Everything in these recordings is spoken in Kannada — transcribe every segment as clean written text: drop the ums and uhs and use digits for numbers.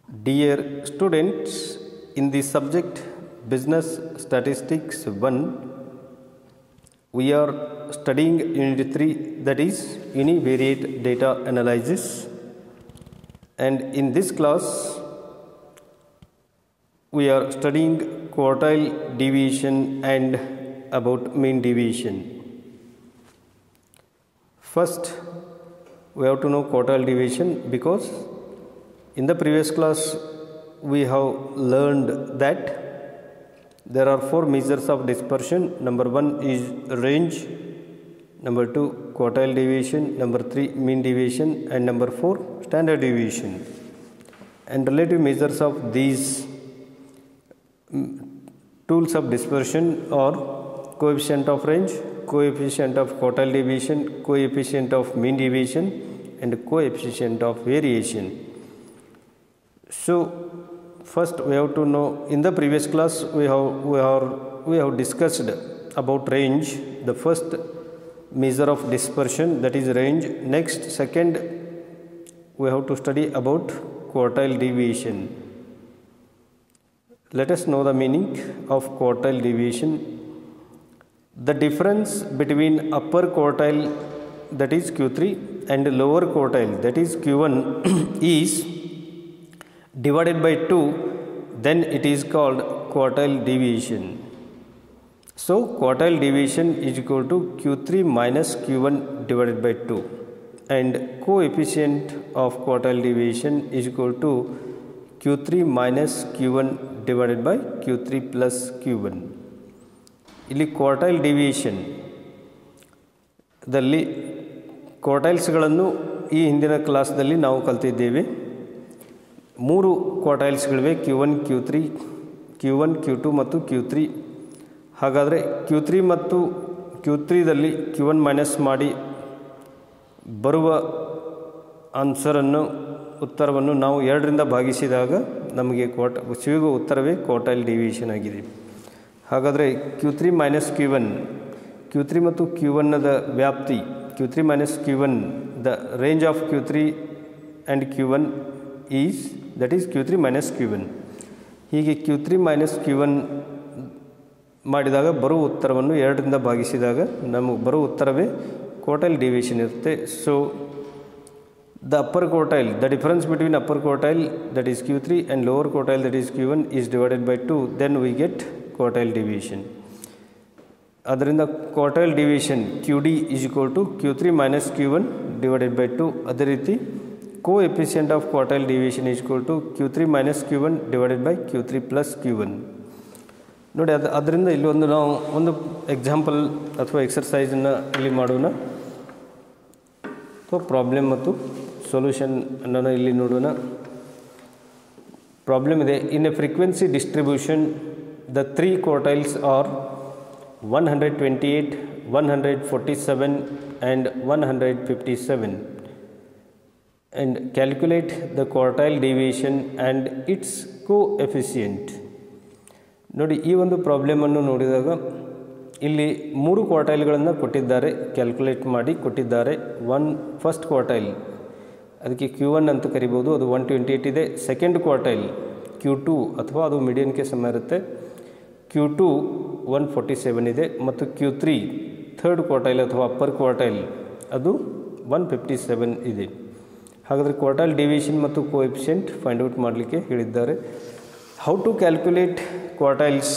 Dear students, in the subject Business Statistics 1, we are studying Unit 3, that is Univariate Data Analysis, and in this class we are studying quartile deviation and about mean deviation. First, we have to know quartile deviation because in the previous class we have learned that there are four measures of dispersion. Number 1 is range, number 2 quartile deviation, number 3 mean deviation, and number 4 standard deviation. And relative measures of these tools of dispersion are coefficient of range, coefficient of quartile deviation, coefficient of mean deviation, and coefficient of variation. So first we have to know, in the previous class we have discussed about range, the first measure of dispersion, that is range. Next, second, we have to study about quartile deviation. Let us know the meaning of quartile deviation. The difference between upper quartile, that is Q3, and lower quartile, that is Q1 is divided by 2, then it is called quartile deviation. So quartile deviation is equal to Q3 minus Q1 divided by 2, and coefficient of quartile deviation is equal to Q3 minus Q1 divided by Q3 plus Q1. ಇಲ್ಲಿ ಕ್ವಾರ್ಟೈಲ್ ಡಿವಿಯೇಷನ್ ದಲ್ಲಿ ಕ್ವಾರ್ಟೈಲ್ಸ್ಗಳನ್ನು ಈ ಹಿಂದಿನ ಕ್ಲಾಸ್ದಲ್ಲಿ ನಾವು ಕಲಿತಿದ್ದೇವೆ. ಮೂರು ಕ್ವಾರ್ಟೈಲ್ಸ್ಗಳಿವೆ, Q1, Q2 ಮತ್ತು Q3. ಹಾಗಾದರೆ Q3 ಮತ್ತು Q3ದಲ್ಲಿ Q1 ಮೈನಸ್ ಮಾಡಿ ಬರುವ ಉತ್ತರವನ್ನು ನಾವು 2ರಿಂದ ಭಾಗಿಸಿದಾಗ ನಮಗೆ ಸಿಗುವ ಉತ್ತರವೇ ಕ್ವಾರ್ಟೈಲ್ ಡಿವಿಯೇಷನ್ ಆಗಿದೆ. ಹಾಗಾದರೆ Q3 ಮೈನಸ್ Q1 ಮತ್ತು Q1ದ ವ್ಯಾಪ್ತಿ, Q3 minus Q1, the range of Q3 and Q1 is, that is Q3 minus Q1. ಹೀಗೆ Q3 ಮೈನಸ್ Q1 ಮಾಡಿದಾಗ ಬರುವ ಉತ್ತರವನ್ನು 2ರಿಂದ ಭಾಗಿಸಿದಾಗ ನಮಗೆ ಬರುವ ಉತ್ತರವೇ ಕ್ವಾರ್ಟೈಲ್ ಡಿವಿಯೇಷನ್ ಇರುತ್ತೆ. So the upper quartile, the difference between upper quartile, that is Q3, and lower quartile, that is Q1, is divided by 2, then we get quartile deviation. ಅದರಿಂದ quartile deviation QD is equal to Q3 minus Q1 divided by 2. ಅದೇ ರೀತಿ coefficient of quartile deviation is equal to Q3 minus Q1 divided by Q3 plus Q1. ನೋಡಿ, ಅದರಿಂದ ಇಲ್ಲಿ ನಾವು ಒಂದು ಎಕ್ಸಾಂಪಲ್ ಅಥವಾ ಎಕ್ಸರ್ಸೈಸನ್ನು ಇಲ್ಲಿ ಮಾಡೋಣ. ಸೊ ಪ್ರಾಬ್ಲಮ್ ಮತ್ತು ಸೊಲ್ಯೂಷನ್ ಅನ್ನು ಇಲ್ಲಿ ನೋಡೋಣ. ಪ್ರಾಬ್ಲಮ್ ಇದೆ. In a frequency distribution the 3 quartiles are 128, 147 and 157, and calculate the quartile deviation and its coefficient. ನೋಡಿ, ಈ ಒಂದು ಪ್ರಾಬ್ಲಮನ್ನು ನೋಡಿದಾಗ ಇಲ್ಲಿ 3 ಕ್ವಾರ್ಟೈಲ್ಗಳನ್ನು ಕೊಟ್ಟಿದ್ದಾರೆ, ಕ್ಯಾಲ್ಕುಲೇಟ್ ಮಾಡಿ ಕೊಟ್ಟಿದ್ದಾರೆ. ಫಸ್ಟ್ ಕ್ವಾರ್ಟೈಲ್, ಅದಕ್ಕೆ Q1 ಅಂತ ಕರಿಬೋದು, ಅದು 128 ಇದೆ. ಸೆಕೆಂಡ್ ಕ್ವಾರ್ಟೈಲ್ Q2 ಅಥವಾ ಅದು ಮೀಡಿಯನ್ಗೆ ಸಮ ಇರುತ್ತೆ, Q2 147 ಇದೆ. ಮತ್ತು Q3 ಥರ್ಡ್ ಕ್ವಾರ್ಟೈಲ್ ಅಥವಾ ಅಪ್ಪರ್ ಕ್ವಾರ್ಟೈಲ್, ಅದು 157 ಇದೆ. ಹಾಗಾದರೆ ಕ್ವಾರ್ಟೈಲ್ ಡಿವಿಯೇಷನ್ ಮತ್ತು ಕೋಎಫಿಷಿಯಂಟ್ ಫೈಂಡ್ ಔಟ್ ಮಾಡಲಿಕ್ಕೆ ಹೇಳಿದ್ದಾರೆ. How to calculate quartiles?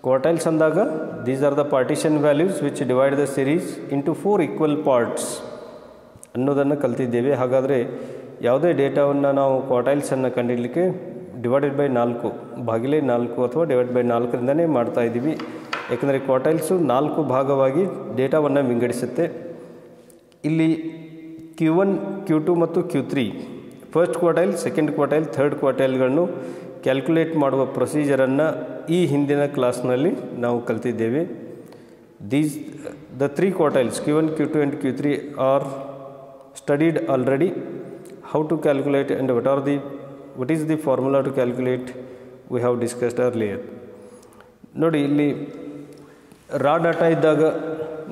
Quartiles ಅಂದಾಗ these are the partition values which divide the series into 4 equal parts ಅನ್ನೋದನ್ನು ಕಲ್ತಿದ್ದೇವೆ. ಹಾಗಾದರೆ ಯಾವುದೇ ಡೇಟಾವನ್ನು ನಾವು ಕ್ವಾರ್ಟೈಲ್ಸನ್ನು ಕಂಡುಹಿಡಲಿಕ್ಕೆ ಡಿವೈಡೆಡ್ ಬೈ 4 ಭಾಗಿಲೆ 4 ಅಥವಾ ಡಿವೈಡ್ ಬೈ 4ರಿಂದನೇ ಮಾಡ್ತಾ ಇದ್ದೀವಿ. ಯಾಕೆಂದರೆ ಕ್ವಾರ್ಟೈಲ್ಸು 4 ಭಾಗವಾಗಿ ಡೇಟಾವನ್ನು ವಿಂಗಡಿಸುತ್ತೆ. ಇಲ್ಲಿ Q1, Q2 ಮತ್ತು Q3 first quartile, second quartile, third ಕ್ವಾರ್ಟೈಲ್ಗಳನ್ನು ಕ್ಯಾಲ್ಕುಲೇಟ್ ಮಾಡುವ ಪ್ರೊಸೀಜರನ್ನು ಈ ಹಿಂದಿನ ಕ್ಲಾಸ್ನಲ್ಲಿ ನಾವು ಕಲ್ತಿದ್ದೇವೆ. The 3 quartiles Q1, Q2 and Q3 are studied already. How to calculate and what is the formula to calculate we have discussed earlier. ನೋಡಿ, ಇಲ್ಲಿ ರಾ ಡಾಟಾ ಇದ್ದಾಗ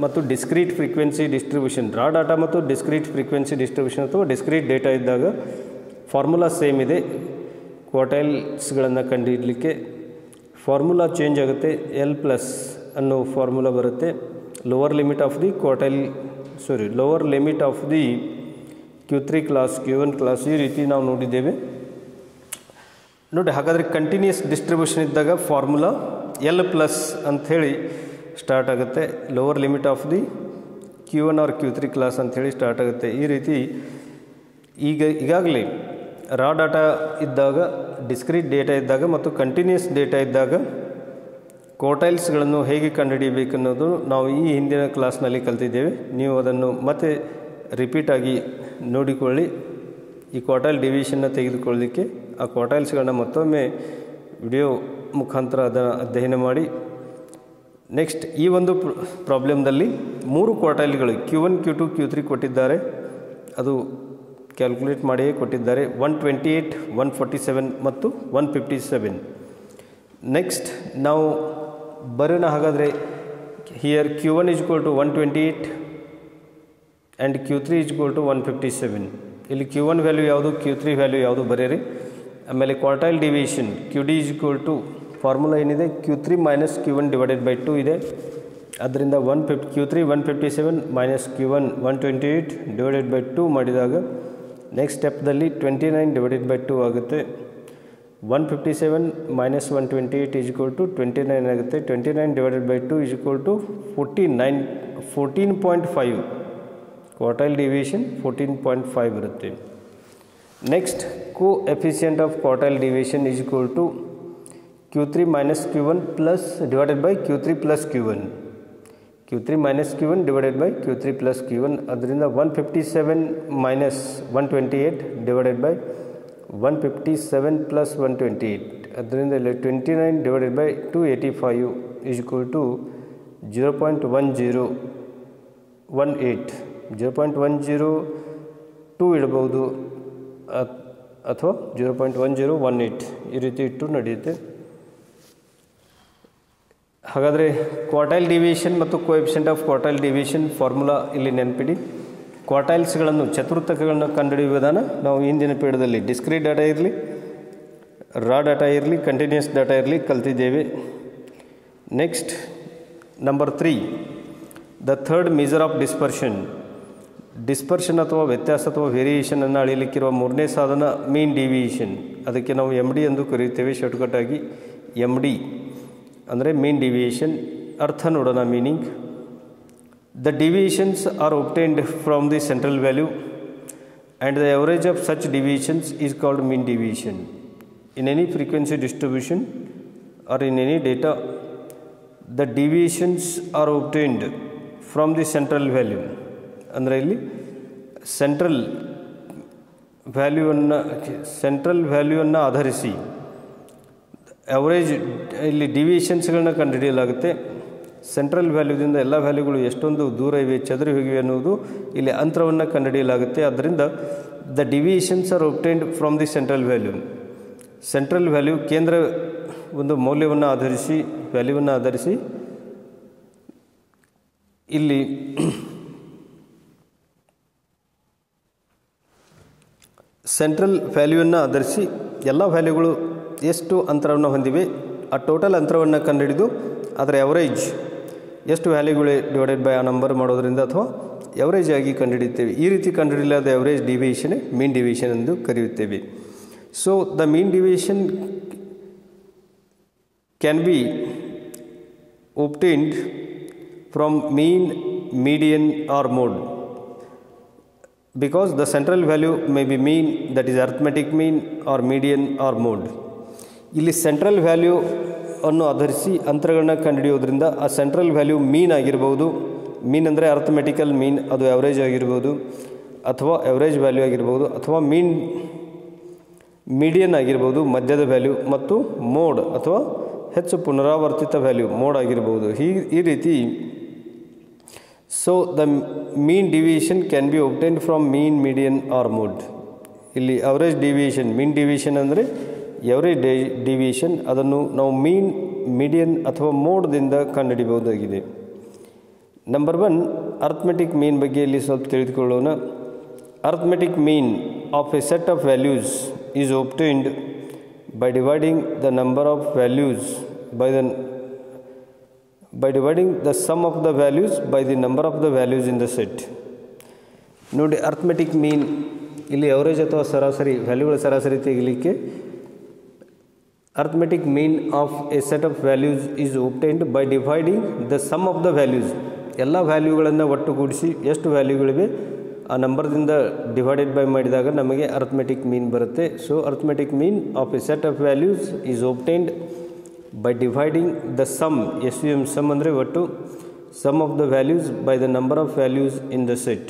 ಮತ್ತು discrete frequency distribution, raw data ಮತ್ತು ಡಿಸ್ಕ್ರೀಟ್ ಫ್ರೀಕ್ವೆನ್ಸಿ ಡಿಸ್ಟ್ರಿಬ್ಯೂಷನ್ ಅಥವಾ ಡಿಸ್ಕ್ರೀಟ್ ಡೇಟಾ ಇದ್ದಾಗ ಫಾರ್ಮುಲಾ ಸೇಮ್ ಇದೆ. ಕ್ವಾರ್ಟೈಲ್ಸ್ಗಳನ್ನು ಕಂಡುಹಿಡಲಿಕ್ಕೆ ಫಾರ್ಮುಲಾ ಚೇಂಜ್ ಆಗುತ್ತೆ. ಎಲ್ ಪ್ಲಸ್ ಅನ್ನೋ ಫಾರ್ಮುಲಾ ಬರುತ್ತೆ. Lower limit of the lower limit of the Q3 class, Q1 class ಈ ರೀತಿ ನಾವು ನೋಡಿದ್ದೇವೆ ನೋಡಿ. ಹಾಗಾದರೆ ಕಂಟಿನ್ಯೂಸ್ ಡಿಸ್ಟ್ರಿಬ್ಯೂಷನ್ ಇದ್ದಾಗ ಫಾರ್ಮುಲಾ ಎಲ್ ಪ್ಲಸ್ ಅಂಥೇಳಿ ಸ್ಟಾರ್ಟ್ ಆಗುತ್ತೆ. Lower limit of the Q1 or Q3 class ಅಂಥೇಳಿ ಸ್ಟಾರ್ಟ್ ಆಗುತ್ತೆ. ಈ ರೀತಿ ಈಗಾಗಲೇ ರಾ ಡಾಟಾ ಇದ್ದಾಗ, ಡಿಸ್ಕ್ರೀಟ್ ಡೇಟಾ ಇದ್ದಾಗ ಮತ್ತು ಕಂಟಿನ್ಯೂಸ್ ಡೇಟಾ ಇದ್ದಾಗ ಕ್ವಾರ್ಟೈಲ್ಸ್ಗಳನ್ನು ಹೇಗೆ ಕಂಡುಹಿಡಿಯಬೇಕು ಅನ್ನೋದು ನಾವು ಈ ಹಿಂದಿನ ಕ್ಲಾಸ್ನಲ್ಲಿ ಕಲ್ತಿದ್ದೇವೆ. ನೀವು ಅದನ್ನು ಮತ್ತೆ ರಿಪೀಟಾಗಿ ನೋಡಿಕೊಳ್ಳಿ. ಈ ಕ್ವಾರ್ಟೈಲ್ ಡಿವಿಷನ್ನ ತೆಗೆದುಕೊಳ್ಳಲಿಕ್ಕೆ ಆ ಕ್ವಾರ್ಟೈಲ್ಸ್ಗಳನ್ನ ಮತ್ತೊಮ್ಮೆ ವಿಡಿಯೋ ಮುಖಾಂತರ ಅದನ್ನು ಅಧ್ಯಯನ ಮಾಡಿ. ನೆಕ್ಸ್ಟ್ ಈ ಒಂದು ಪ್ರಾಬ್ಲಮ್ದಲ್ಲಿ 3 ಕ್ವಾರ್ಟೈಲ್ಗಳು Q1, Q2, Q3 ಕೊಟ್ಟಿದ್ದಾರೆ. ಅದು ಕ್ಯಾಲ್ಕುಲೇಟ್ ಮಾಡಿಯೇ ಕೊಟ್ಟಿದ್ದಾರೆ. 128, 147 ಮತ್ತು 157. ನೆಕ್ಸ್ಟ್ ನಾವು ಬರೋಣ. ಹಾಗಾದರೆ here Q1 is equal to 128 and Q3 is equal to 157. ಇಲ್ಲಿ Q1 ವ್ಯಾಲ್ಯೂ ಯಾವುದು, Q3 ವ್ಯಾಲ್ಯೂ ಯಾವುದು ಬರೆಯಿರಿ. ಆಮೇಲೆ quartile division QD is equal to formula ಏನಿದೆ, Q3 minus Q1 divided by 2 ಇದೆ. ಅದರಿಂದ Q3 157 minus Q1 128 divided by 2 ಮಾಡಿದಾಗ ನೆಕ್ಸ್ಟ್ ಸ್ಟೆಪ್ದಲ್ಲಿ 29 ಡಿವೈಡೆಡ್ ಬೈ 2 ಆಗುತ್ತೆ. 157 ಮೈನಸ್ 128 ಈಸ್ ಈಕ್ವಲ್ ಟು 29 ಆಗುತ್ತೆ. 29 divided by 2 is equal to 14.5. Quartile division 14.5 ಬರುತ್ತೆ. Next coefficient of quartile division is equal to Q3 minus Q1 plus divided by Q3 plus Q1. Q3 minus Q1 divided by Q3 plus Q1. ಅದರಿಂದ 157 ಮೈನಸ್ 128 ಡಿವೈಡೆಡ್ ಬೈ 157 ಪ್ಲಸ್ 128. ಅದರಿಂದ ಇಲ್ಲಿ 29 divided by 285 is equal to 0.1018. 0.102 ಇಡಬಹುದು ಅಥವಾ 0.1018 ಈ ರೀತಿ ಇಟ್ಟು ನಡೆಯುತ್ತೆ. ಹಾಗಾದರೆ ಕ್ವಾರ್ಟೈಲ್ ಡಿವಿಷನ್ ಮತ್ತು coefficient of quartile division formula ಇಲ್ಲಿ ನೆನಪಿಡಿ. ಕ್ವಾರ್ಟೈಲ್ಸ್ಗಳನ್ನು, ಚತುರ್ಥಕಗಳನ್ನು ಕಂಡುಹಿಡಿಯುವ ವಿಧಾನ ನಾವು ಹಿಂದಿನ ಪೀಠದಲ್ಲಿ ಡಿಸ್ಕ್ರೀಟ್ ಡಾಟಾ ಇರಲಿ, ರಾ ಡಾಟಾ ಇರಲಿ, ಕಂಟಿನ್ಯೂಸ್ ಡಾಟಾ ಇರಲಿ ಕಲ್ತಿದ್ದೇವೆ. Next number 3, the third measure of dispersion ಅಥವಾ ವ್ಯತ್ಯಾಸ ಅಥವಾ ವೇರಿಯೇಷನನ್ನು ಅಳೆಯಲಿಕ್ಕಿರುವ 3ನೇ ಸಾಧನ ಮೀನ್ ಡಿವಿಯೇಷನ್. ಅದಕ್ಕೆ ನಾವು MD ಎಂದು ಕರೆಯುತ್ತೇವೆ ಶಾರ್ಟ್ಕಟ್ಟಾಗಿ. MD ಅಂದರೆ ಮೀನ್ ಡಿವಿಯೇಷನ್. ಅರ್ಥ ನೋಡೋಣ, meaning. The deviations are obtained from the central value and the average of such deviations is called mean deviation. In any frequency distribution or in any data, the deviations are obtained from the central value. ಅಂದರೆ ಇಲ್ಲಿ ಸೆಂಟ್ರಲ್ ವ್ಯಾಲ್ಯೂವನ್ನು ಆಧರಿಸಿ ಅವರೇಜ್ ಇಲ್ಲಿ ಡಿವಿಯೇಷನ್ಸ್ಗಳನ್ನ ಕಂಡುಹಿಡಿಯಲಾಗುತ್ತೆ. ಸೆಂಟ್ರಲ್ ವ್ಯಾಲ್ಯೂದಿಂದ ಎಲ್ಲ ವ್ಯಾಲ್ಯೂಗಳು ಎಷ್ಟೊಂದು ದೂರ ಇವೆ, ಚದುರಿ ಹೋಗಿವೆ ಅನ್ನೋದು ಇಲ್ಲಿ ಅಂತರವನ್ನು ಕಂಡುಹಿಡಿಯಲಾಗುತ್ತೆ. ಆದ್ದರಿಂದ the deviations are obtained from the central value ಕೇಂದ್ರ ಒಂದು ಮೌಲ್ಯವನ್ನು ಆಧರಿಸಿ ಇಲ್ಲಿ ಸೆಂಟ್ರಲ್ ವ್ಯಾಲ್ಯೂವನ್ನು ಆಧರಿಸಿ ಎಲ್ಲ ವ್ಯಾಲ್ಯೂಗಳು ಎಷ್ಟು ಅಂತರವನ್ನು ಹೊಂದಿವೆ ಆ ಟೋಟಲ್ ಅಂತರವನ್ನು ಕಂಡುಹಿಡಿದು ಅದರ ಎವರೇಜ್ ಎಷ್ಟು ವ್ಯಾಲ್ಯೂಗಳು ಡಿವೈಡೆಡ್ ಬೈ ಆ ನಂಬರ್ ಮಾಡೋದರಿಂದ ಅಥವಾ ಎವರೇಜ್ ಆಗಿ ಕಂಡುಹಿಡಿಯುತ್ತೇವೆ. ಈ ರೀತಿ ಕಂಡುಹಿಡಿಯಲಾದ ಎವರೇಜ್ ಡಿವಿಯೇಷನ್ ಮೀನ್ ಡಿವಿಯೇಷನ್ ಎಂದು ಕರೆಯುತ್ತೇವೆ. So the mean deviation can B obtained from mean, median or mode, because the central value may be mean, that is arithmetic mean, or median or mode. ಇಲ್ಲಿ ಸೆಂಟ್ರಲ್ ವ್ಯಾಲ್ಯೂ ಅನ್ನು ಆಧರಿಸಿ ಅಂತರಗಳನ್ನ ಕಂಡುಹಿಡಿಯೋದ್ರಿಂದ ಆ ಸೆಂಟ್ರಲ್ ವ್ಯಾಲ್ಯೂ ಮೀನ್ ಆಗಿರ್ಬೋದು. ಮೀನ್ ಅಂದರೆ ಅರ್ಥಮೆಟಿಕಲ್ ಮೀನ್, ಅದು ಎವರೇಜ್ ಆಗಿರ್ಬೋದು ಅಥವಾ ಎವರೇಜ್ ವ್ಯಾಲ್ಯೂ ಆಗಿರ್ಬೋದು, ಅಥವಾ ಮೀಡಿಯನ್ ಆಗಿರ್ಬೋದು ಮಧ್ಯದ ವ್ಯಾಲ್ಯೂ, ಮತ್ತು ಮೋಡ್ ಅಥವಾ ಹೆಚ್ಚು ಪುನರಾವರ್ತಿತ ವ್ಯಾಲ್ಯೂ ಮೋಡ್ ಆಗಿರ್ಬೋದು. ಈ ರೀತಿ so the mean deviation can be obtained from mean, median or mode. ಇಲ್ಲಿ ಅವರೇಜ್ ಡಿವಿಯೇಷನ್, ಮೀನ್ ಡಿವಿಯೇಷನ್ ಅಂದರೆ ಎವರೇಜ್ ಡಿವಿಯೇಷನ್, ಅದನ್ನು ನಾವು ಮೀನ್, ಮೀಡಿಯನ್ ಅಥವಾ ಮೋಡ್ದಿಂದ ಕಂಡುಹಿಡಿಯಬಹುದಾಗಿದೆ. ನಂಬರ್ 1 ಅರ್ಥಮೆಟಿಕ್ ಮೀನ್ ಬಗ್ಗೆ ಇಲ್ಲಿ ಸ್ವಲ್ಪ ತಿಳಿದುಕೊಳ್ಳೋಣ. Arithmetic mean of a set of values is obtained by dividing the number of values by dividing the sum of the values by the number of the values in the set. ನೋಡಿ ಅರ್ಥಮೆಟಿಕ್ ಮೀನ್ ಇಲ್ಲಿ ಅವರೇಜ್ ಅಥವಾ ಸರಾಸರಿ ವ್ಯಾಲ್ಯೂಗಳ ಸರಾಸರಿ ತೆಗಿಲಿಕ್ಕೆ arithmetic mean of a set of values is obtained by dividing the sum of the values. ಎಲ್ಲ ವ್ಯಾಲ್ಯೂಗಳನ್ನು ಒಟ್ಟುಗೂಡಿಸಿ ಎಷ್ಟು ವ್ಯಾಲ್ಯೂಗಳಿವೆ ಆ ನಂಬರ್ದಿಂದ ಡಿವೈಡೆಡ್ ಬೈ ಮಾಡಿದಾಗ ನಮಗೆ ಅರ್ಥಮೆಟಿಕ್ ಮೀನ್ ಬರುತ್ತೆ. So arithmetic mean of a set of values is obtained by dividing the sum, SUM sum ಅಂದರೆ ಒಟ್ಟು sum of the values by the number of values in the set.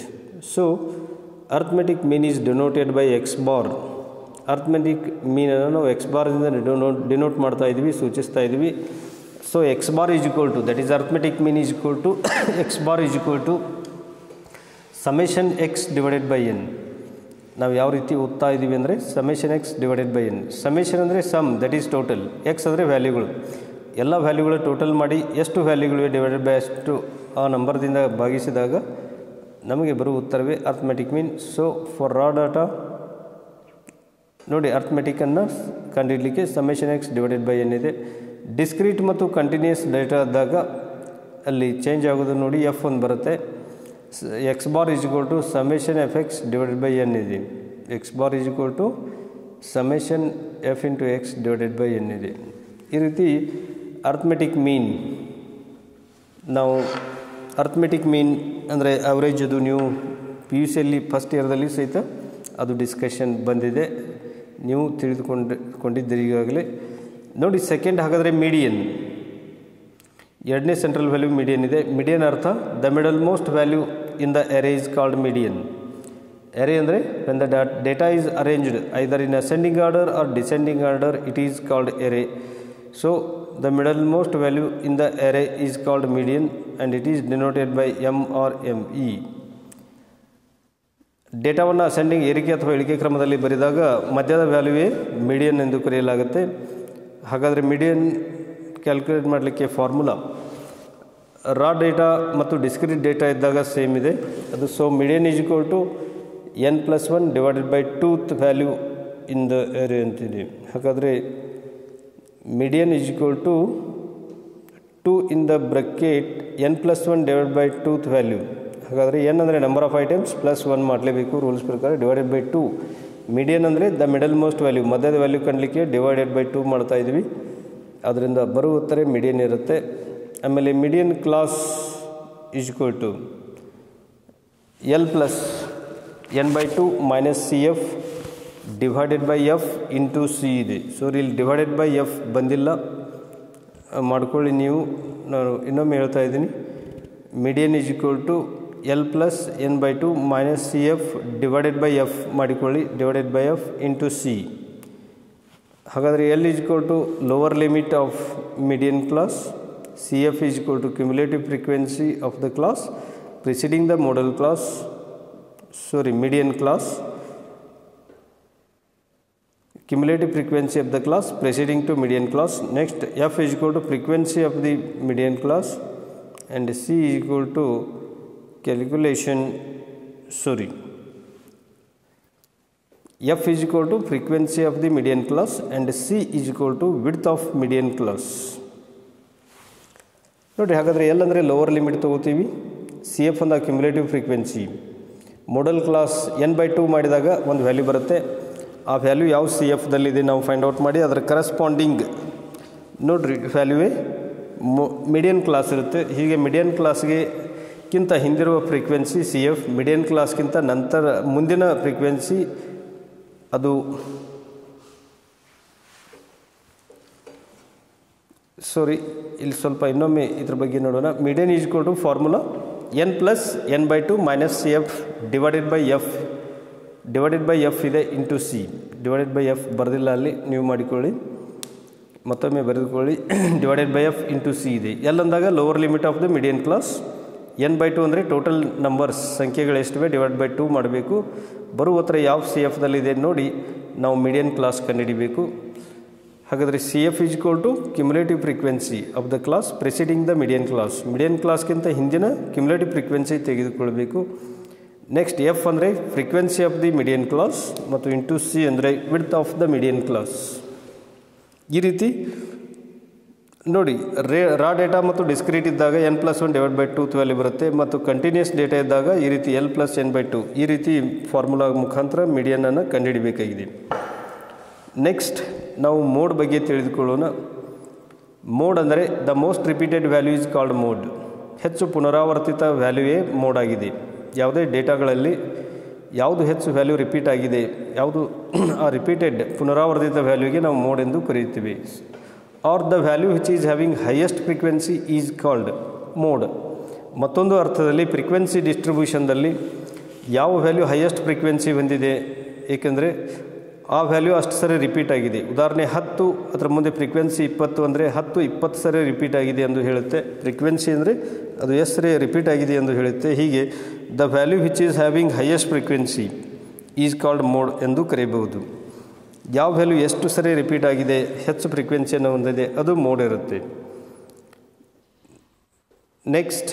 So arithmetic mean is denoted by x bar. arithmetic mean ಅನ್ನು ನಾವು x bar ಇಂದ ಡಿನೋಟ್ ಮಾಡ್ತಾ ಇದ್ವಿ, ಸೂಚಿಸ್ತಾ ಇದ್ವಿ. So x bar is equal to, that is arithmetic mean is equal to x bar is equal to summation x divided by n. ನಾವು ಯಾವ ರೀತಿ ಓದ್ತಾ ಇದ್ದೀವಿ ಅಂದರೆ summation x divided by n. Summation ಅಂದರೆ sum, that is total. X ಅಂದರೆ ವ್ಯಾಲ್ಯೂಗಳು, ಎಲ್ಲ ವ್ಯಾಲ್ಯೂಗಳು ಟೋಟಲ್ ಮಾಡಿ ಎಷ್ಟು ವ್ಯಾಲ್ಯೂಗಳಿವೆ ಡಿವೈಡೆಡ್ ಬೈ ಅಷ್ಟು ಆ ನಂಬರ್ದಿಂದ ಭಾಗಿಸಿದಾಗ ನಮಗೆ ಬರುವ ಉತ್ತರವೇ arithmetic mean. So for raw data ನೋಡಿ ಅರ್ಥಮೆಟಿಕನ್ನು ಕಂಡುಹಿಡಲಿಕ್ಕೆ summation x divided by n ಇದೆ. ಡಿಸ್ಕ್ರೀಟ್ ಮತ್ತು ಕಂಟಿನ್ಯೂಸ್ ಡೇಟಾ ಆದಾಗ ಅಲ್ಲಿ ಚೇಂಜ್ ಆಗೋದು ನೋಡಿ ಎಫ್ ಒಂದು ಬರುತ್ತೆ. X bar is equal to summation f x divided by n ಇದೆ. X bar is equal to summation f into x divided by n ಇದೆ. ಈ ರೀತಿ ಅರ್ಥಮೆಟಿಕ್ ಮೀನ್, ನಾವು ಅರ್ಥಮೆಟಿಕ್ ಮೀನ್ ಅಂದರೆ ಅವರೇಜ್, ಅದು ನೀವು ಪಿ ಯು ಸಿಯಲ್ಲಿ ಫಸ್ಟ್ ಇಯರ್ದಲ್ಲಿ ಸಹಿತ ಅದು ಡಿಸ್ಕಷನ್ ಬಂದಿದೆ, ನೀವು ತಿಳಿದುಕೊಂಡಿದ್ದೀರಿ ಈಗಾಗಲೇ. ನೋಡಿ ಸೆಕೆಂಡ್ ಹಾಗಾದರೆ ಮೀಡಿಯನ್, ಎರಡನೇ ಸೆಂಟ್ರಲ್ ವ್ಯಾಲ್ಯೂ ಮೀಡಿಯನ್ ಇದೆ. ಮೀಡಿಯನ್ ಅರ್ಥ the middle most value in the array is called median. Array ಅಂದರೆ when the data is arranged either in ascending order or descending order it is called array. So the middle most value in the array is called median and it is denoted by M or M E. ಡೇಟಾವನ್ನು ಅಸೆಂಡಿಂಗ್ ಏರಿಕೆ ಅಥವಾ ಇಳಿಕೆ ಕ್ರಮದಲ್ಲಿ ಬರೆದಾಗ ಮಧ್ಯದ ವ್ಯಾಲ್ಯೂವೇ ಮೀಡಿಯನ್ ಎಂದು ಕರೆಯಲಾಗುತ್ತೆ. ಹಾಗಾದರೆ ಮೀಡಿಯನ್ ಕ್ಯಾಲ್ಕುಲೇಟ್ ಮಾಡಲಿಕ್ಕೆ ಫಾರ್ಮುಲಾ ರಾ ಡೇಟಾ ಮತ್ತು ಡಿಸ್ಕ್ರೀಟ್ ಡೇಟಾ ಇದ್ದಾಗ ಸೇಮ್ ಇದೆ ಅದು. So median is equal to N plus one divided by tooth value in the array ಅಂತಿದೆ. ಹಾಗಾದರೆ median is equal to 2 in the bracket N plus one divide by tooth value. ಹಾಗಾದರೆ ಎನ್ ಅಂದರೆ number of items plus one ಮಾಡಲೇಬೇಕು ರೂಲ್ಸ್ ಪ್ರಕಾರ, ಡಿವೈಡೆಡ್ ಬೈ 2. ಮೀಡಿಯನ್ ಅಂದರೆ ದ ಮಿಡಲ್ ಮೋಸ್ಟ್ ವ್ಯಾಲ್ಯೂ, ಮಧ್ಯದ ವ್ಯಾಲ್ಯೂ ಕಂಡಲಿಕ್ಕೆ ಡಿವೈಡೆಡ್ ಬೈ 2 ಮಾಡ್ತಾ ಇದ್ವಿ. ಅದರಿಂದ ಬರುವ ಉತ್ತರ ಮೀಡಿಯನ್ ಇರುತ್ತೆ. ಆಮೇಲೆ median class is equal to L plus N by 2 minus C F divided by F into C ಇದೆ. ಸೊ ಇಲ್ಲಿ ಡಿವೈಡೆಡ್ ಬೈ ಎಫ್ ಬಂದಿಲ್ಲ, ಮಾಡ್ಕೊಳ್ಳಿ ನೀವು. ನಾನು ಇನ್ನೊಮ್ಮೆ ಹೇಳ್ತಾ ಇದ್ದೀನಿ, median is equal to L plus N by 2 minus C F divided by F ಮಾಡಿಕೊಳ್ಳಿ, divided by F into C. ಹಾಗಾದರೆ L is equal to lower limit of median class, C F is equal to cumulative frequency of the class preceding the modal class, median class, cumulative frequency of the class preceding to median class. Next f is equal to frequency of the median class and c is equal to f is equal to frequency of the median class and c is equal to width of median class. ನೋಡಿ ಹಾಗಾದರೆ ಎಲ್ ಅಂದರೆ ಲೋವರ್ ಲಿಮಿಟ್ ತೊಗೋತೀವಿ, ಸಿ ಎಫ್ ಅಂದರೆ cumulative frequency, modal class N by 2 ಮಾಡಿದಾಗ ಒಂದು ವ್ಯಾಲ್ಯೂ ಬರುತ್ತೆ. ಆ ವ್ಯಾಲ್ಯೂ ಯಾವ ಸಿ ಎಫ್ದಲ್ಲಿದೆ ನಾವು ಫೈಂಡ್ ಔಟ್ ಮಾಡಿ ಅದರ ಕರೆಸ್ಪಾಂಡಿಂಗ್ ನೋಡಿರಿ ವ್ಯಾಲ್ಯೂವೇ ಮೀಡಿಯನ್ ಕ್ಲಾಸ್ ಇರುತ್ತೆ. ಹೀಗೆ ಮೀಡಿಯನ್ ಕ್ಲಾಸ್ಗೆ ಕಿಂತ ಹಿಂದಿರುವ ಫ್ರೀಕ್ವೆನ್ಸಿ ಸಿ ಎಫ್, ಮೀಡಿಯನ್ ಕ್ಲಾಸ್ಗಿಂತ ನಂತರ ಮುಂದಿನ ಫ್ರೀಕ್ವೆನ್ಸಿ ಅದು ಇಲ್ಲಿ ಸ್ವಲ್ಪ ಇನ್ನೊಮ್ಮೆ ಇದ್ರ ಬಗ್ಗೆ ನೋಡೋಣ. Median is equal to formula N plus N by 2 minus C F divided by F ಇದೆ into C. Divided by F ಬರೆದಿಲ್ಲ ಅಲ್ಲಿ, ನೀವು ಮಾಡಿಕೊಳ್ಳಿ, ಮತ್ತೊಮ್ಮೆ ಬರೆದುಕೊಳ್ಳಿ. Divided by F into C ಇದೆ. ಎಲ್ ಅಂದಾಗ lower limit of the median class, N by 2 ಅಂದರೆ ಟೋಟಲ್ ನಂಬರ್ಸ್ ಸಂಖ್ಯೆಗಳು ಎಷ್ಟಿವೆ ಡಿವೈಡ್ ಬೈ 2 ಮಾಡಬೇಕು. ಬರುವ ಉತ್ತರ ಯಾವ ಸಿ ಎಫ್ದಲ್ಲಿದೆ ನೋಡಿ ನಾವು ಮೀಡಿಯನ್ ಕ್ಲಾಸ್ ಕಂಡುಹಿಡಿಬೇಕು. ಹಾಗಾದರೆ C F is equal to cumulative frequency of the class preceding the median class, median ಕ್ಲಾಸ್ಗಿಂತ ಹಿಂದಿನ ಕ್ಯುಮುಲೇಟಿವ್ ಫ್ರೀಕ್ವೆನ್ಸಿ ತೆಗೆದುಕೊಳ್ಬೇಕು. ನೆಕ್ಸ್ಟ್ ಎಫ್ ಅಂದರೆ frequency of the median class ಮತ್ತು ಇಂಟು ಸಿ ಅಂದರೆ width of the median class. ಈ ರೀತಿ ನೋಡಿ, ರಾ ಡೇಟಾ ಮತ್ತು ಡಿಸ್ಕ್ರೀಟ್ ಇದ್ದಾಗ n+1/2 ವ್ಯಾಲ್ಯೂ ಬರುತ್ತೆ, ಮತ್ತು ಕಂಟಿನ್ಯೂಸ್ ಡೇಟಾ ಇದ್ದಾಗ ಈ ರೀತಿ l+n/2 ಈ ರೀತಿ ಫಾರ್ಮುಲಾ ಮುಖಾಂತರ ಮೀಡಿಯನನ್ನು ಕಂಡುಹಿಡಿಯಬೇಕಾಗಿದೆ. ನೆಕ್ಸ್ಟ್ ನಾವು ಮೋಡ್ ಬಗ್ಗೆ ತಿಳಿದುಕೊಳ್ಳೋಣ. ಮೋಡ್ ಅಂದರೆ the most repeated value is called mode. ಹೆಚ್ಚು ಪುನರಾವರ್ತಿತ ವ್ಯಾಲ್ಯೂಯೇ ಮೋಡ್ ಆಗಿದೆ. ಯಾವುದೇ ಡೇಟಾಗಳಲ್ಲಿ ಯಾವುದು ಹೆಚ್ಚು ವ್ಯಾಲ್ಯೂ ರಿಪೀಟ್ ಆಗಿದೆ, ಯಾವುದು ಆ ರಿಪೀಟೆಡ್ ಪುನರಾವರ್ತಿತ ವ್ಯಾಲ್ಯೂಗೆ ನಾವು ಮೋಡ್ ಎಂದು ಕರೆಯುತ್ತೀವಿ. Or the value which is having highest frequency is called mode. ಮತ್ತೊಂದು ಅರ್ಥದಲ್ಲಿ ಫ್ರೀಕ್ವೆನ್ಸಿ ಡಿಸ್ಟ್ರಿಬ್ಯೂಷನ್ದಲ್ಲಿ ಯಾವ ವ್ಯಾಲ್ಯೂ ಹೈಯೆಸ್ಟ್ ಫ್ರೀಕ್ವೆನ್ಸಿ ಹೊಂದಿದೆ, ಏಕೆಂದರೆ ಆ ವ್ಯಾಲ್ಯೂ ಅಷ್ಟು ಸರಿ ರಿಪೀಟ್ ಆಗಿದೆ. ಉದಾಹರಣೆ 10, ಅದರ ಮುಂದೆ ಫ್ರೀಕ್ವೆನ್ಸಿ 20 ಅಂದರೆ 10-20 ಸರಿ ರಿಪೀಟ್ ಆಗಿದೆ ಎಂದು ಹೇಳುತ್ತೆ. ಫ್ರೀಕ್ವೆನ್ಸಿ ಅಂದರೆ ಅದು ಎಷ್ಟು ಸರಿ ರಿಪೀಟ್ ಆಗಿದೆ ಎಂದು ಹೇಳುತ್ತೆ. ಹೀಗೆ the value which is having highest frequency is called mode ಎಂದು ಕರೆಯಬಹುದು. ಯಾವ ವ್ಯಾಲ್ಯೂ ಎಷ್ಟು ಸರಿ ರಿಪೀಟ್ ಆಗಿದೆ, ಹೆಚ್ಚು ಫ್ರೀಕ್ವೆನ್ಸಿಯನ್ನು ಹೊಂದಿದೆ, ಅದು ಮೋಡ್ ಇರುತ್ತೆ. Next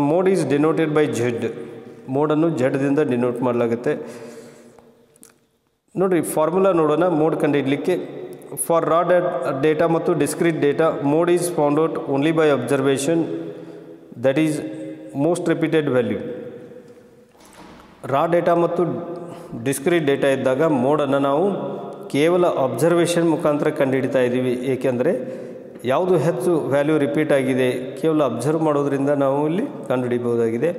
mode is denoted by Z. ಮೋಡನ್ನು ಝೆಡ್ದಿಂದ ಡಿನೋಟ್ ಮಾಡಲಾಗುತ್ತೆ. ನೋಡಿರಿ, ಫಾರ್ಮುಲಾ ನೋಡೋಣ ಮೋಡ್ ಕಂಡುಹಿಡಲಿಕ್ಕೆ. ಫಾರ್ ರಾ ಡೇಟಾ ಮತ್ತು discrete data mode is found out only by observation, that is most repeated value. Raw data ಮತ್ತು ಡಿಸ್ಕ್ರೀಟ್ ಡೇಟಾ ಇದ್ದಾಗ ಮೋಡನ್ನು ನಾವು ಕೇವಲ ಅಬ್ಸರ್ವೇಷನ್ ಮುಖಾಂತರ ಕಂಡುಹಿಡಿತಾ ಇದ್ದೀವಿ, ಏಕೆಂದರೆ ಯಾವುದು ಹೆಚ್ಚು ವ್ಯಾಲ್ಯೂ ರಿಪೀಟ್ ಆಗಿದೆ ಕೇವಲ ಅಬ್ಸರ್ವ್ ಮಾಡೋದ್ರಿಂದ ನಾವು ಇಲ್ಲಿ ಕಂಡುಹಿಡಿಯಬಹುದಾಗಿದೆ.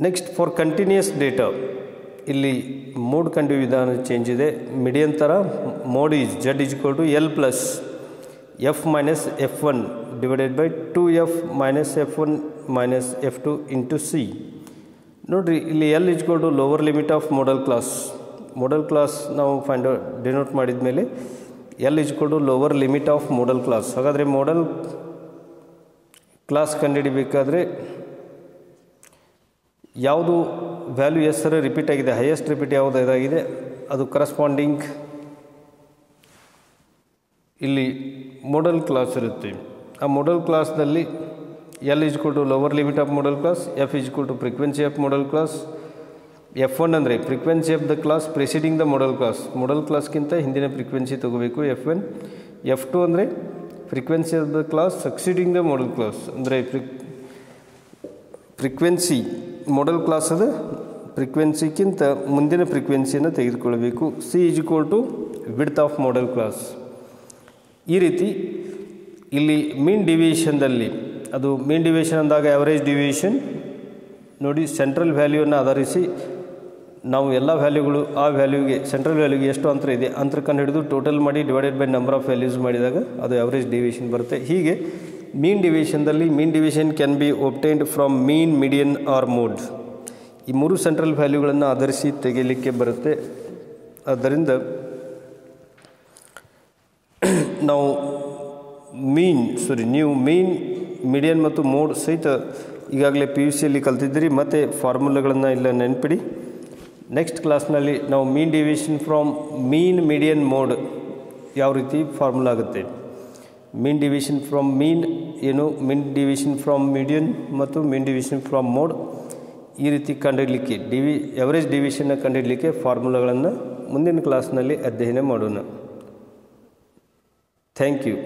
ನೆಕ್ಸ್ಟ್ ಫಾರ್ ಕಂಟಿನ್ಯೂಸ್ ಡೇಟಾ ಇಲ್ಲಿ ಮೋಡ್ ಕಂಡುಹಿಡಿಯುವ ವಿಧಾನ ಚೇಂಜ್ ಇದೆ. ಮೀಡಿಯನ್ ಥರ mode is Z = L+f - f1 / 2f - f1 - f2 × c. ನೋಡಿರಿ, ಇಲ್ಲಿ L = lower limit of modal class. Modal class ನಾವು ಡಿನೋಟ್ ಮಾಡಿದ ಮೇಲೆ L = lower limit of modal class. ಹಾಗಾದರೆ ಮೋಡಲ್ ಕ್ಲಾಸ್ ಕಂಡುಹಿಡಿಬೇಕಾದ್ರೆ ಯಾವುದು ವ್ಯಾಲ್ಯೂ ಎಷ್ಟು ಸರಿ ರಿಪೀಟ್ ಆಗಿದೆ, ಹೈಯೆಸ್ಟ್ ರಿಪೀಟ್ ಯಾವುದು ಇದಾಗಿದೆ, ಅದು ಕರಸ್ಪಾಂಡಿಂಗ್ ಇಲ್ಲಿ ಮೋಡಲ್ ಕ್ಲಾಸ್ ಇರುತ್ತೆ. ಆ ಮೋಡಲ್ ಕ್ಲಾಸ್ನಲ್ಲಿ L = lower limit of modal class, F = frequency of modal class, F1 ಅಂದರೆ frequency of the class preceding the modal class. Modal ಕ್ಲಾಸ್ಗಿಂತ ಹಿಂದಿನ ಫ್ರೀಕ್ವೆನ್ಸಿ ತಗೋಬೇಕು F1. F2 ಅಂದರೆ frequency of the class succeeding the modal class, ಅಂದರೆ ಫ್ರೀಕ್ವೆನ್ಸಿ ಮೋಡಲ್ ಕ್ಲಾಸದ ಫ್ರೀಕ್ವೆನ್ಸಿಗಿಂತ ಮುಂದಿನ ಫ್ರೀಕ್ವೆನ್ಸಿಯನ್ನು ತೆಗೆದುಕೊಳ್ಳಬೇಕು. C = width of modal class. ಈ ರೀತಿ ಇಲ್ಲಿ ಮೀನ್ ಡಿವಿಯೇಷನ್ದಲ್ಲಿ, ಅದು ಮೀನ್ ಡಿವಿಯೇಷನ್ ಅಂದಾಗ ಆ್ಯಾವರೇಜ್ ಡಿವಿಯೇಷನ್ ನೋಡಿ, ಸೆಂಟ್ರಲ್ ವ್ಯಾಲ್ಯೂವನ್ನು ಆಧರಿಸಿ ನಾವು ಎಲ್ಲ ವ್ಯಾಲ್ಯೂಗಳು ಆ ವ್ಯಾಲ್ಯೂಗೆ ಸೆಂಟ್ರಲ್ ವ್ಯಾಲ್ಯೂಗೆ ಎಷ್ಟು ಅಂತರ ಇದೆ ಅಂತರ ಕಂಡು ಹಿಡಿದು ಟೋಟಲ್ ಮಾಡಿ divided by number of values ಮಾಡಿದಾಗ ಅದು ಆ್ಯಾವರೇಜ್ ಡಿವಿಯೇಷನ್ ಬರುತ್ತೆ. ಹೀಗೆ ಮೀನ್ ಡಿವಿಯೇಷನ್ದಲ್ಲಿ mean deviation can be obtained from mean, median or mode. ಈ ಮೂರು ಸೆಂಟ್ರಲ್ ವ್ಯಾಲ್ಯೂಗಳನ್ನು ಆಧರಿಸಿ ತೆಗೆಯಲಿಕ್ಕೆ ಬರುತ್ತೆ. ಆದ್ದರಿಂದ ನಾವು ನೀವು ಮೀನ್, ಮೀಡಿಯನ್ ಮತ್ತು ಮೋಡ್ ಸಹಿತ ಈಗಾಗಲೇ PUCಯಲ್ಲಿ ಕಲ್ತಿದ್ದೀರಿ. ಮತ್ತು ಫಾರ್ಮುಲಾಗಳನ್ನು ಇಲ್ಲ ನೆನಪಿಡಿ. ನೆಕ್ಸ್ಟ್ ಕ್ಲಾಸ್ನಲ್ಲಿ ನಾವು mean deviation from mean, median, mode ಯಾವ ರೀತಿ ಫಾರ್ಮುಲಾ ಆಗುತ್ತೆ, ಮೀನ್ ಡಿವಿಯೇಷನ್ ಫ್ರಾಮ್ ಮೀನ್ ಏನು, ಮೀನ್ ಡಿವಿಯೇಷನ್ ಫ್ರಾಮ್ ಮೀಡಿಯನ್ ಮತ್ತು ಮೀನ್ ಡಿವಿಯೇಷನ್ ಫ್ರಾಮ್ ಮೋಡ್, ಈ ರೀತಿ ಕಂಡುಹಿಡಲಿಕ್ಕೆ ಎವರೇಜ್ ಡಿವಿಯೇಷನ್ನ ಕಂಡುಹಿಡಲಿಕ್ಕೆ ಫಾರ್ಮುಲಾಗಳನ್ನು ಮುಂದಿನ ಕ್ಲಾಸ್ನಲ್ಲಿ ಅಧ್ಯಯನ ಮಾಡೋಣ. Thank you.